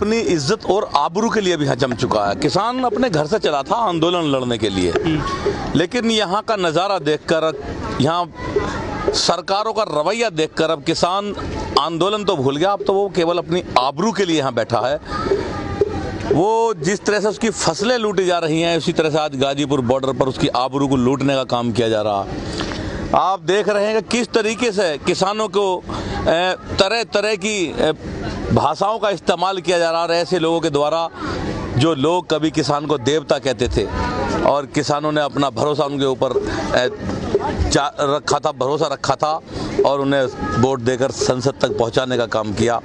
अपनी इज्जत और आबरू के लिए भी यहाँ जम चुका है। किसान अपने घर से चला था आंदोलन लड़ने के लिए, लेकिन यहाँ का नज़ारा देखकर, यहाँ सरकारों का रवैया देखकर अब किसान आंदोलन तो भूल गया, अब तो वो केवल अपनी आबरू के लिए यहाँ बैठा है। वो जिस तरह से उसकी फसलें लूटी जा रही हैं, उसी तरह से आज गाजीपुर बॉर्डर पर उसकी आबरू को लूटने का काम किया जा रहा है। आप देख रहे हैं कि किस तरीके से किसानों को तरह तरह की भाषाओं का इस्तेमाल किया जा रहा है ऐसे लोगों के द्वारा, जो लोग कभी किसान को देवता कहते थे और किसानों ने अपना भरोसा उनके ऊपर भरोसा रखा था और उन्हें वोट देकर संसद तक पहुंचाने का काम किया।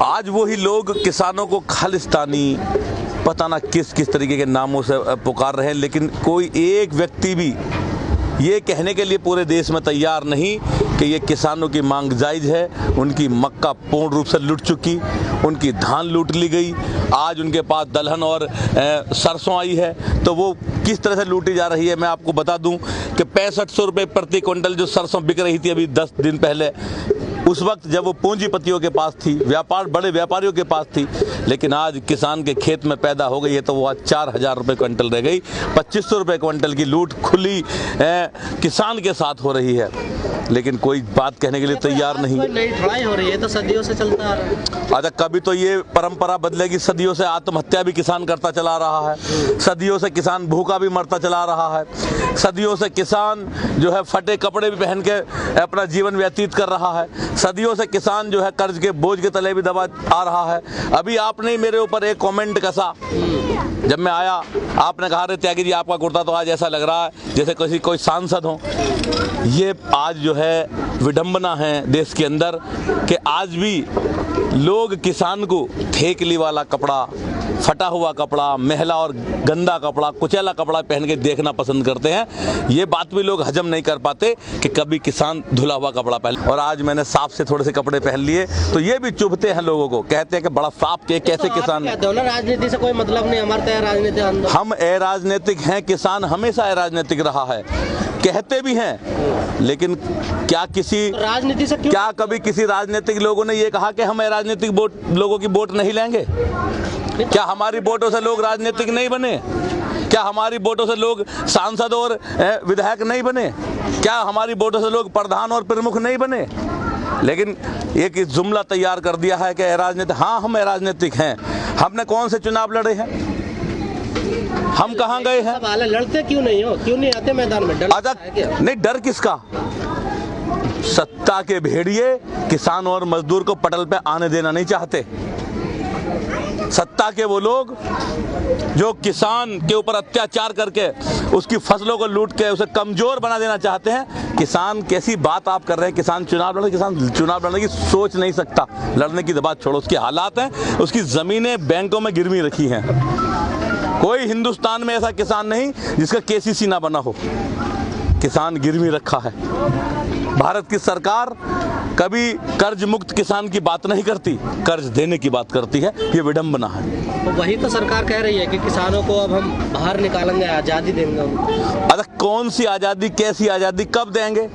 आज वही लोग किसानों को खालिस्तानी, पता ना किस किस तरीके के नामों से पुकार रहे हैं, लेकिन कोई एक व्यक्ति भी ये कहने के लिए पूरे देश में तैयार नहीं कि ये किसानों की मांग जायज़ है। उनकी मक्का पूर्ण रूप से लूट चुकी, उनकी धान लूट ली गई, आज उनके पास दलहन और सरसों आई है, तो वो किस तरह से लूटी जा रही है। मैं आपको बता दूं कि 6500 रुपये प्रति क्विंटल जो सरसों बिक रही थी अभी 10 दिन पहले, उस वक्त जब वो पूंजीपतियों के पास थी, बड़े व्यापारियों के पास थी, लेकिन आज किसान के खेत में पैदा हो गई है तो वो आज 4000 रुपये क्विंटल रह गई। 2500 रुपये क्विंटल की लूट खुली किसान के साथ हो रही है, लेकिन कोई बात कहने के लिए तैयार नहीं। नई ट्राई हो रही है तो सदियों से चलता आ रहा है। अच्छा, कभी तो ये परंपरा बदलेगी। सदियों से आत्महत्या भी किसान करता चला रहा है, सदियों से किसान भूखा भी मरता चला रहा है, सदियों से किसान जो है फटे कपड़े भी पहन के अपना जीवन व्यतीत कर रहा है, सदियों से किसान जो है कर्ज के बोझ के तले भी दबा आ रहा है। अभी आपने मेरे ऊपर एक कमेंट कसा, जब मैं आया आपने कहा रे त्यागी जी आपका कुर्ता तो आज ऐसा लग रहा है जैसे कोई सांसद हो। ये आज जो है विडंबना है देश के अंदर कि आज भी लोग किसान को ठेकली वाला कपड़ा, फटा हुआ कपड़ा, महला और गंदा कपड़ा, कुचैला कपड़ा पहन के देखना पसंद करते हैं। ये बात भी लोग हजम नहीं कर पाते कि कभी किसान धुला हुआ कपड़ा पहन, और आज मैंने साफ से थोड़े से कपड़े पहन लिए तो ये भी चुभते हैं लोगों को, कहते हैं कि बड़ा साफ के कैसे तो किसान। राजनीति से कोई मतलब नहीं, हमारे राजनीति हम अराजनीतिक हैं, किसान हमेशा अराजनीतिक रहा है, कहते भी हैं, लेकिन क्या किसी राजनीति से क्या कभी किसी राजनीतिक लोगों ने ये कहा कि हम राजनीतिक लोगों की वोट नहीं लेंगे? क्या हमारी वोटों से लोग राजनीतिक नहीं बने? क्या हमारी वोटों से लोग सांसद और विधायक नहीं बने? क्या हमारी वोटों से लोग प्रधान और प्रमुख नहीं बने? लेकिन एक जुमला तैयार कर दिया है कि राजनीतिक, हाँ हम राजनीतिक हैं। हमने कौन से चुनाव लड़े हैं? हम कहाँ गए हैं? लड़ते क्यों नहीं हो? क्यों नहीं आते मैदान में? नहीं, डर किसका? सत्ता के भेड़िए किसान और मजदूर को पटल पे आने देना नहीं चाहते। सत्ता के वो लोग जो किसान के ऊपर अत्याचार करके उसकी फसलों को लूट के उसे कमजोर बना देना चाहते हैं। किसान कैसी बात आप कर रहे हैं? किसान चुनाव लड़ने की सोच नहीं सकता। लड़ने की बात छोड़ो, उसके हालात हैं, उसकी जमीनें बैंकों में गिरवी रखी हैं। कोई हिंदुस्तान में ऐसा किसान नहीं जिसका केसीसी ना बना हो, किसान गिरवी रखा है। भारत की सरकार कभी कर्ज मुक्त किसान की बात नहीं करती, कर्ज देने की बात करती है। ये विडंबना है। तो वही तो सरकार कह रही है कि किसानों को अब हम बाहर निकालेंगे, आज़ादी देंगे। अरे कौन सी आज़ादी, कैसी आज़ादी, कब देंगे?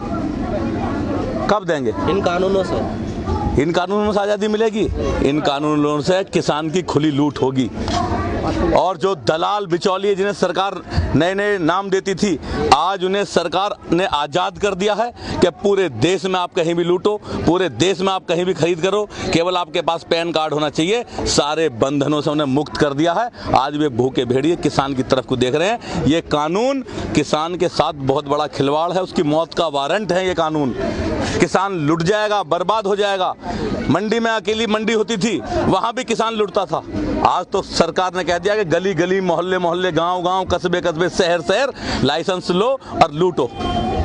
कब देंगे? इन कानूनों से। इन कानूनों से आज़ादी मिलेगी? इन कानूनों से किसान की खुली लूट होगी। और जो दलाल बिचौलिए जिन्हें सरकार नए नए नाम देती थी, आज उन्हें सरकार ने आज़ाद कर दिया है कि पूरे देश में आप कहीं भी लूटो, पूरे देश में आप कहीं भी खरीद करो, केवल आपके पास पैन कार्ड होना चाहिए। सारे बंधनों से उन्हें मुक्त कर दिया है। आज वे भूखे भेड़िए किसान की तरफ को देख रहे हैं। ये कानून किसान के साथ बहुत बड़ा खिलवाड़ है, उसकी मौत का वारंट है ये कानून। किसान लुट जाएगा, बर्बाद हो जाएगा। मंडी में अकेली मंडी होती थी, वहां भी किसान लुटता था। आज तो सरकार ने कह दिया कि गली गली, मोहल्ले मोहल्ले, गांव गांव, कस्बे कस्बे, शहर शहर लाइसेंस लो और लूटो।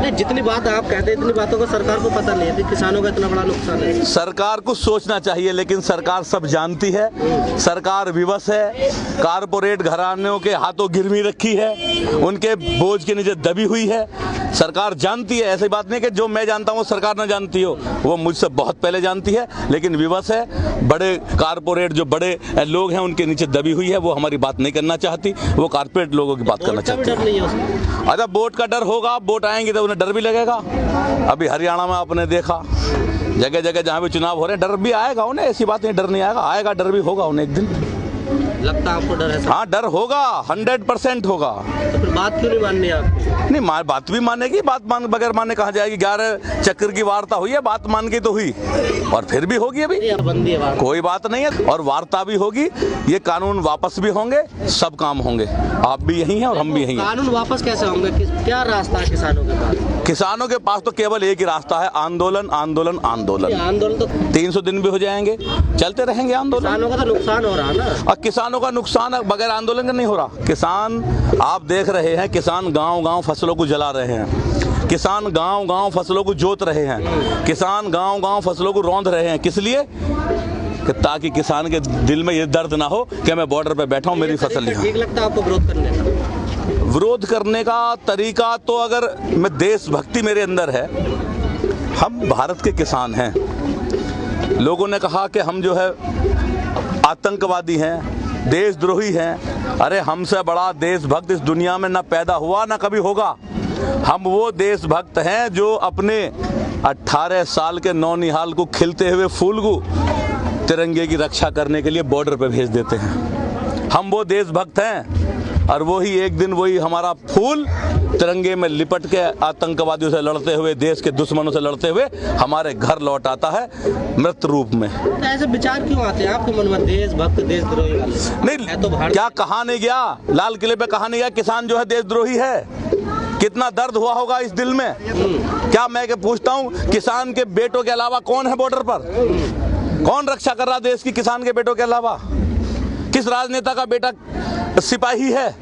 जितनी बात आप कहते हैं, इतनी बातों का सरकार को पता नहीं है कि किसानों का इतना बड़ा नुकसान है। सरकार को सोचना चाहिए, लेकिन सरकार सब जानती है। सरकार विवश है, कारपोरेट घरानों के हाथों गिरवी रखी है, उनके बोझ के नीचे दबी हुई है। सरकार जानती है, ऐसी बात नहीं कि जो मैं जानता हूँ सरकार न जानती हो, वो मुझसे बहुत पहले जानती है, लेकिन विवश है। बड़े कारपोरेट जो बड़े लोग हैं उनके नीचे दबी हुई है, वो हमारी बात नहीं करना चाहती, वो कारपोरेट लोगों की बात करना चाहती है। डर नहीं है उसमें? अच्छा, वोट का डर होगा, वोट आएंगे तो उन्हें डर भी लगेगा। अभी हरियाणा में आपने देखा जगह जगह जहाँ भी चुनाव हो रहे हैं, डर भी आएगा उन्हें, ऐसी बात नहीं डर नहीं आएगा, आएगा डर भी होगा उन्हें एक दिन। लगता है आपको डर है? हाँ डर होगा, 100% होगा। तो फिर बात क्यों नहीं माननी आपको? नहीं बात भी मानेगी, बात मान बगैर माने कहाँ जाएगी। 11 चक्कर की वार्ता हुई है, बात मान के तो हुई और फिर भी होगी अभी, बंदी है बात। कोई बात नहीं है। और वार्ता भी होगी, ये कानून वापस भी होंगे, सब काम होंगे। आप भी यही हैं और हम भी यही हैं। कानून वापस कैसे होंगे? क्या रास्ता है किसानों के पास? किसानों के पास तो केवल एक ही रास्ता है, आंदोलन आंदोलन आंदोलन। आंदोलन तो 300 दिन भी हो जाएंगे, चलते रहेंगे आंदोलन। किसानों का तो नुकसान हो रहा है ना। और किसानों का नुकसान बगैर आंदोलन का नहीं हो रहा। किसान आप देख रहे हैं, किसान गांव-गांव फसलों को जला रहे हैं, किसान गांव-गांव फसलों को जोत रहे हैं, किसान गांव-गांव फसलों को रौंद रहे हैं। किस लिए? कि ताकि किसान के दिल में ये दर्द ना हो कि मैं बॉर्डर पे बैठा हूँ, मेरी फसल यहाँ। ठीक लगता है आपको विरोध करने का? विरोध करने का तरीका तो, अगर मैं देशभक्ति मेरे अंदर है, हम भारत के किसान हैं। लोगों ने कहा कि हम जो है आतंकवादी हैं, देशद्रोही हैं। अरे हमसे बड़ा देशभक्त इस दुनिया में ना पैदा हुआ ना कभी होगा। हम वो देशभक्त हैं जो अपने 18 साल के नौनिहाल को खिलते हुए फूल को तिरंगे की रक्षा करने के लिए बॉर्डर पे भेज देते हैं। हम वो देशभक्त हैं और वही एक दिन वही हमारा फूल तिरंगे में लिपट के आतंकवादियों से लड़ते हुए, देश के दुश्मनों से लड़ते हुए हमारे घर लौट आता है मृत रूप में। तो ऐसे विचार क्यों आते हैं आपके मन में, देशभक्त देशद्रोही वाले? नहीं तो क्या कहा नहीं गया, लाल किले पे कहा नहीं गया किसान जो है देशद्रोही है? कितना दर्द हुआ होगा इस दिल में। क्या मैं के पूछता हूँ, किसान के बेटों के अलावा कौन है बॉर्डर पर? कौन रक्षा कर रहा देश की किसान के बेटों के अलावा? किस राजनेता का बेटा सिपाही है?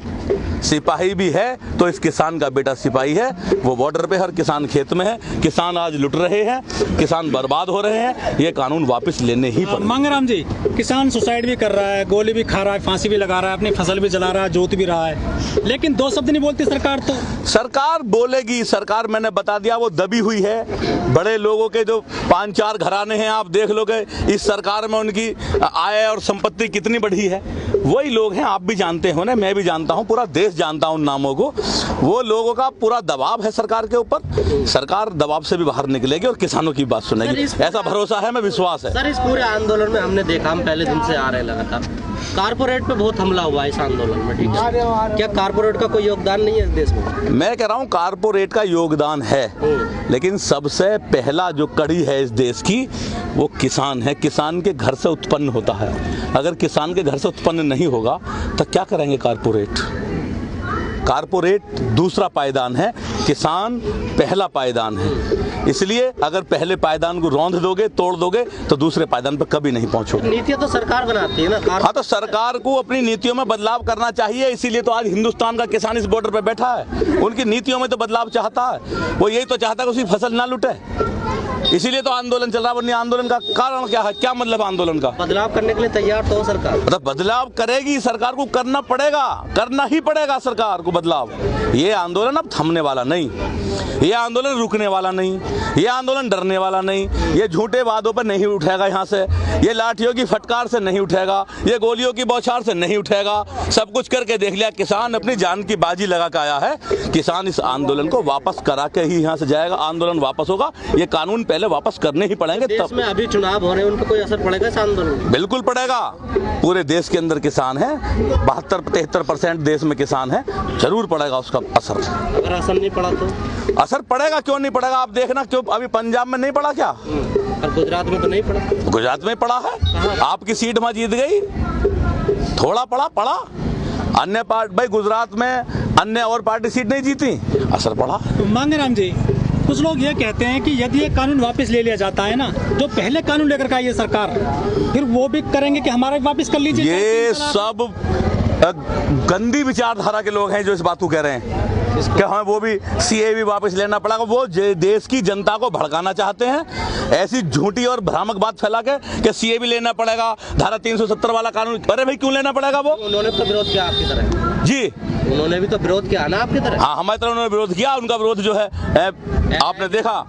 सिपाही भी है तो इस किसान का बेटा सिपाही है। वो बॉर्डर पे, हर किसान खेत में है। किसान आज लुट रहे हैं, किसान बर्बाद हो रहे हैं। ये कानून वापस लेने ही पड़ेगा। मंगराम जी, किसान सुसाइड भी कर रहा है, गोली भी खा रहा है, फांसी भी लगा रहा है, अपनी फसल भी जला रहा है, जोत भी रहा है, लेकिन 2 शब्द नहीं बोलती सरकार। तो सरकार बोलेगी, सरकार मैंने बता दिया वो दबी हुई है। बड़े लोगों के जो 5-4 घराने हैं, आप देख लोगे इस सरकार में उनकी आय और संपत्ति कितनी बढ़ी है। वही लोग हैं, आप भी जानते हो ना, मैं भी जानता हूँ, पूरा देश जानता हूँ उन नामों को। वो लोगों का पूरा दबाव है सरकार के ऊपर। सरकार दबाव से भी बाहर निकलेगी और किसानों की बात सुनेगी, ऐसा भरोसा है, मैं विश्वास है। सर इस पूरे आंदोलन में हमने देखा, हम पहले दिन से आ रहे हैं लगातार, कारपोरेट पे बहुत हमला हुआ है इस आंदोलन में, ठीक है? क्या कारपोरेट का कोई योगदान नहीं है इस देश में? मैं कह रहा हूँ कारपोरेट का योगदान है, लेकिन सबसे पहला जो कड़ी है इस देश की वो किसान है। किसान के घर से उत्पन्न होता है। अगर किसान के घर से उत्पन्न नहीं होगा तो क्या करेंगे कारपोरेट? कारपोरेट दूसरा पायदान है, किसान पहला पायदान है। इसलिए अगर पहले पायदान को रौंद दोगे, तोड़ दोगे, तो दूसरे पायदान पर कभी नहीं पहुंचोगे। नीतियां तो सरकार बनाती है ना। हाँ, तो सरकार को अपनी नीतियों में बदलाव करना चाहिए। इसीलिए तो आज हिंदुस्तान का किसान इस बॉर्डर पर बैठा है। उनकी नीतियों में तो बदलाव चाहता है। वो यही तो चाहता है कि उसकी फसल ना लुटे, इसीलिए तो आंदोलन चल रहा है। वरना आंदोलन का कारण क्या है? क्या मतलब आंदोलन का? बदलाव करने के लिए तैयार तो सरकार, मतलब बदलाव करेगी सरकार को, करना पड़ेगा, करना ही पड़ेगा सरकार को बदलाव। ये आंदोलन अब थमने वाला नहीं, ये आंदोलन रुकने वाला नहीं, ये आंदोलन डरने वाला नहीं, ये झूठे वादों पर नहीं उठेगा यहाँ से, ये लाठियों की फटकार से नहीं उठेगा, ये गोलियों की बौछार से नहीं उठेगा। सब कुछ करके देख लिया, किसान अपनी जान की बाजी लगा के आया है। किसान इस आंदोलन को वापस करा के ही यहाँ से जाएगा। आंदोलन वापस होगा, ये कानून पहले वापस करने ही पड़ेंगे। देश में अभी चुनाव हो रहे हैं, उन पर कोई असर पड़ेगा इस आंदोलन? बिल्कुल पड़ेगा। पूरे देश के अंदर किसान है, 72-73% देश में किसान है, जरूर पड़ेगा उसका असर। अगर असर नहीं पड़ा तो? असर पड़ेगा, क्यों नहीं पड़ेगा? आप देखना, क्यों अभी पंजाब में नहीं पड़ा क्या? और गुजरात में तो नहीं पड़ा? गुजरात में पड़ा है। आपकी सीट वहां जीत गई, थोड़ा पड़ा। अन्य पार्टी, भाई गुजरात में अन्य और पार्टी सीट नहीं जीती, असर पड़ा। मंगराम जी, कुछ लोग ये कहते हैं कि यदि ये कानून वापस ले लिया जाता है ना, जो पहले कानून लेकर के आई है सरकार, फिर वो भी करेंगे कि हमारा वापस कर लीजिए। ये सब गंदी विचारधारा के लोग हैं जो इस बात को कह रहे हैं कि हमें वो भी सीए भी वापस लेना पड़ेगा। वो देश की जनता को भड़काना चाहते हैं, ऐसी झूठी और भ्रामक बात फैला के कि सीए भी लेना पड़ेगा, धारा 370 वाला कानून। अरे भाई, क्यों लेना पड़ेगा? वो उन्होंने तो विरोध किया आपकी तरह जी, उन्होंने भी तो विरोध किया ना आपकी तरह। हाँ, हमारी तरह उन्होंने विरोध किया। उनका विरोध जो है आपने देखा,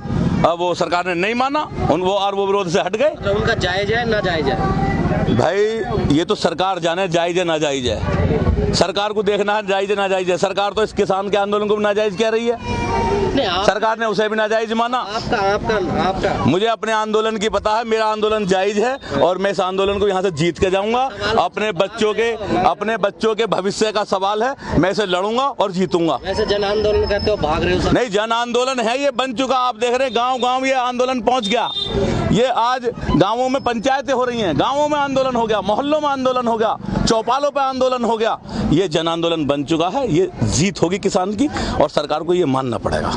वो सरकार ने नहीं माना और वो विरोध से हट गए। तो उनका जायज है ना जायज है? भाई ये तो सरकार जाने, जायज है ना जायज है। सरकार को देखना है जायज नाजायज है। सरकार तो इस किसान के आंदोलन को भी नाजायज कह रही है, नहीं सरकार ने उसे भी नाजायज माना। आपका मुझे अपने आंदोलन की पता है, मेरा आंदोलन जायज है और मैं इस आंदोलन को यहाँ से जीत के जाऊंगा। अपने बच्चों के भविष्य का सवाल है, मैं इसे लड़ूंगा और जीतूंगा। वैसे जन आंदोलन कहते हो, भाग रहे हो नहीं, जन आंदोलन है, ये बन चुका। आप देख रहे हैं गांव-गांव ये आंदोलन पहुंच गया। ये आज गांवों में पंचायतें हो रही हैं, गांवों में आंदोलन हो गया, मोहल्लों में आंदोलन हो गया, चौपालों पे आंदोलन हो गया। ये जन आंदोलन बन चुका है, ये जीत होगी किसान की और सरकार को ये मानना पड़ेगा।